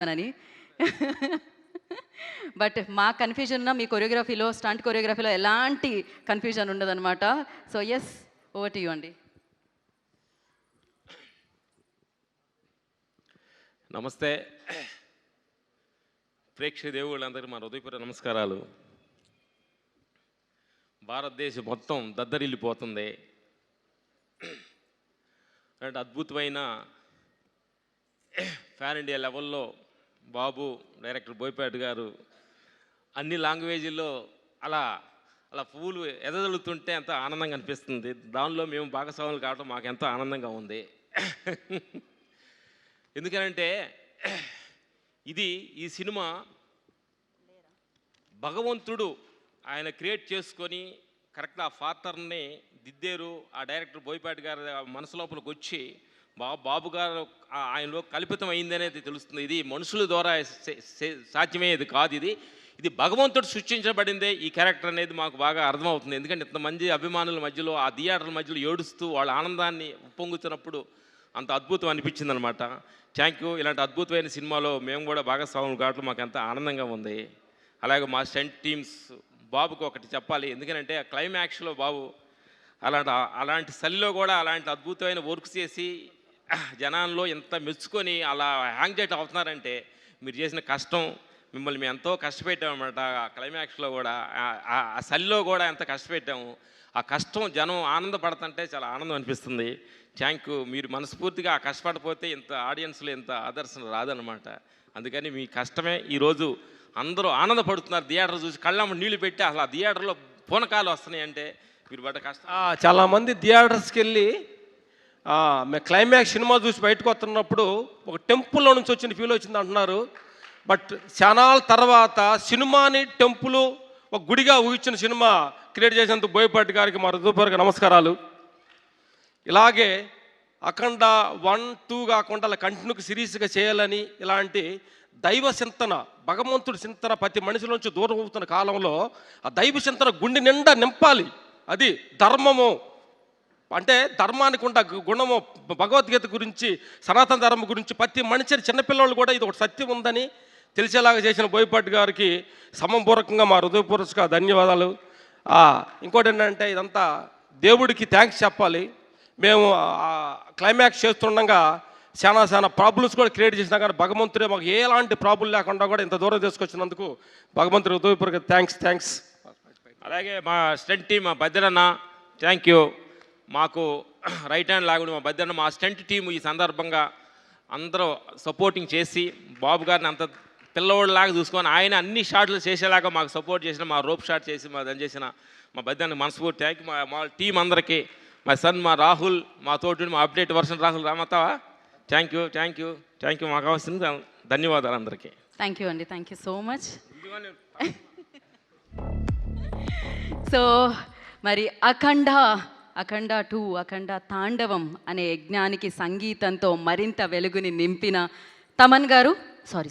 అని. బట్ మా కన్ఫ్యూజన్ మీ కొరియోగ్రఫీలో, స్టంట్ కొరియోగ్రఫీలో ఎలాంటి కన్ఫ్యూజన్ ఉండదన్నమాట. So yes, over to you అండి. నమస్తే ప్రేక్షక దేవుళ్ళందరికీ మా హృదయపూర్వక నమస్కారాలు. భారతదేశం మొత్తం దద్దరిల్లిపోతుంది. అంటే అద్భుతమైన ఫ్యాన్ ఇండియా లెవెల్లో బాబు, డైరెక్టర్ బోయపాటి గారు అన్ని లాంగ్వేజీల్లో అలా అలా పువ్వులు ఎదజల్లుతుంటే ఎంతో ఆనందంగా అనిపిస్తుంది. దానిలో మేము భాగస్వాములు కావడం మాకు ఎంతో ఆనందంగా ఉంది. ఎందుకనంటే ఈ సినిమా భగవంతుడు ఆయన క్రియేట్ చేసుకొని కరెక్ట్ ఆ పాత్రని దిద్దేరు. ఆ డైరెక్టర్ బోయపాటి గారి మనసు లోపలికి వచ్చి బాబు గారు ఆయనలో కల్పితం అయిందనేది తెలుస్తుంది. ఇది మనుషుల ద్వారా సాధ్యమయ్యేది కాదు. ఇది భగవంతుడు సృష్టించబడిందే ఈ క్యారెక్టర్ అనేది మాకు బాగా అర్థమవుతుంది. ఎందుకంటే ఇంతమంది అభిమానుల మధ్యలో, ఆ థియేటర్ల మధ్యలో ఏడుస్తూ వాళ్ళ ఆనందాన్ని ఉప్పొంగుతున్నప్పుడు అంత అద్భుతం అనిపించింది అనమాట. Thank you. ఇలాంటి అద్భుతమైన సినిమాలో మేము కూడా భాగస్వాములు కావడం మాకు ఎంత ఆనందంగా ఉంది. అలాగే మా స్టంట్ టీమ్స్ బాబుకి ఒకటి చెప్పాలి. ఎందుకంటే ఆ క్లైమాక్స్లో బాబు అలాంటి చలిలో కూడా అలాంటి అద్భుతమైన వర్క్ చేసి జనాల్లో ఎంత మెచ్చుకొని అలా యాంగ్జైటీ అవుతున్నారంటే మీరు చేసిన కష్టం, మిమ్మల్ని మేము ఎంతో కష్టపెట్టామన్నమాట. ఆ క్లైమాక్స్లో కూడా ఆ చలిలో కూడా ఎంత కష్టపెట్టాము. ఆ కష్టం జనం ఆనందపడుతుంటే చాలా ఆనందం అనిపిస్తుంది. Thank you. మీరు మనస్ఫూర్తిగా ఆ కష్టపడిపోతే ఇంత ఆడియన్స్లో ఇంత ఆదర్శన రాదనమాట. అందుకని మీ కష్టమే ఈరోజు అందరూ ఆనందపడుతున్నారు. థియేటర్ చూసి కళ్ళమ్మ నీళ్లు పెట్టి అసలు ఆ థియేటర్లో పూనకాలు వస్తున్నాయి అంటే మీరు పడ్డ కష్టం. చాలామంది థియేటర్స్కి వెళ్ళి మేము క్లైమాక్స్ సినిమా చూసి బయటకు వస్తున్నప్పుడు ఒక టెంపుల్లో నుంచి వచ్చిన ఫీల్ వచ్చింది అంటున్నారు. బట్ ఛానల్ తర్వాత సినిమాని టెంపుల్ ఒక గుడిగా ఊహించిన సినిమా క్రియేట్ చేసినందుకు బోయపాటి గారికి మా హృదయపూర్వక నమస్కారాలు. ఇలాగే అఖండ 1, 2 కాకుండా అలా కంటిన్యూకి సిరీస్గా చేయాలని, ఇలాంటి దైవ చింతన, భగవంతుడి చింతన ప్రతి మనిషిలోంచి దూరం అవుతున్న కాలంలో ఆ దైవ చింతన గుండె నిండా నింపాలి. అది ధర్మము. అంటే ధర్మానికి ఉండ గుణము, భగవద్గీత గురించి, సనాతన ధర్మం గురించి ప్రతి మనిషిని, చిన్నపిల్లలు కూడా ఇది ఒక సత్యం ఉందని తెలిసేలాగా చేసిన బోయపాటి గారికి సమపూర్వకంగా మా హృదయపూర్వక ధన్యవాదాలు. ఇంకోటి ఏంటంటే ఇదంతా దేవుడికి థ్యాంక్స్ చెప్పాలి. మేము క్లైమాక్స్ చేస్తుండగా చాలా ప్రాబ్లమ్స్ కూడా క్రియేట్ చేసినా కానీ భగవంతుడే మాకు ఎలాంటి ప్రాబ్లం లేకుండా కూడా ఇంత దూరం తీసుకొచ్చినందుకు భగవంతుడి హృదయపూర్వక థ్యాంక్స్. అలాగే మా స్టంట్ టీం, మా బద్దరన్న థ్యాంక్ యూ. మాకు రైట్ హ్యాండ్ లాగుడు మా బద్దరన్న, మా స్టంట్ టీము ఈ సందర్భంగా అందరూ సపోర్టింగ్ చేసి బాబు గారిని అంత పిల్లవాళ్ళలాగా చూసుకొని ఆయన అన్ని షాట్లు చేసేలాగా మాకు సపోర్ట్ చేసిన, మా రోప్ షాట్ చేసి మా దాన్ని చేసిన మా బద్దరన్న మనస్ఫూర్తి థ్యాంక్ యూ. మా టీం అందరికీ, మా సన్, మా రాహుల్, మా తోటి మా అప్డేట్ వర్షన్ రాహుల్ రామతావా, థ్యాంక్ యూ. మాకు కావాల్సింది ధన్యవాదాలు అందరికీ. థ్యాంక్ యూ అండి. Thank you so much. So మరి అఖండ 2, అఖండ తాండవం అనే యజ్ఞానికి సంగీతంతో మరింత వెలుగుని నింపిన తమన్ గారు, సారీ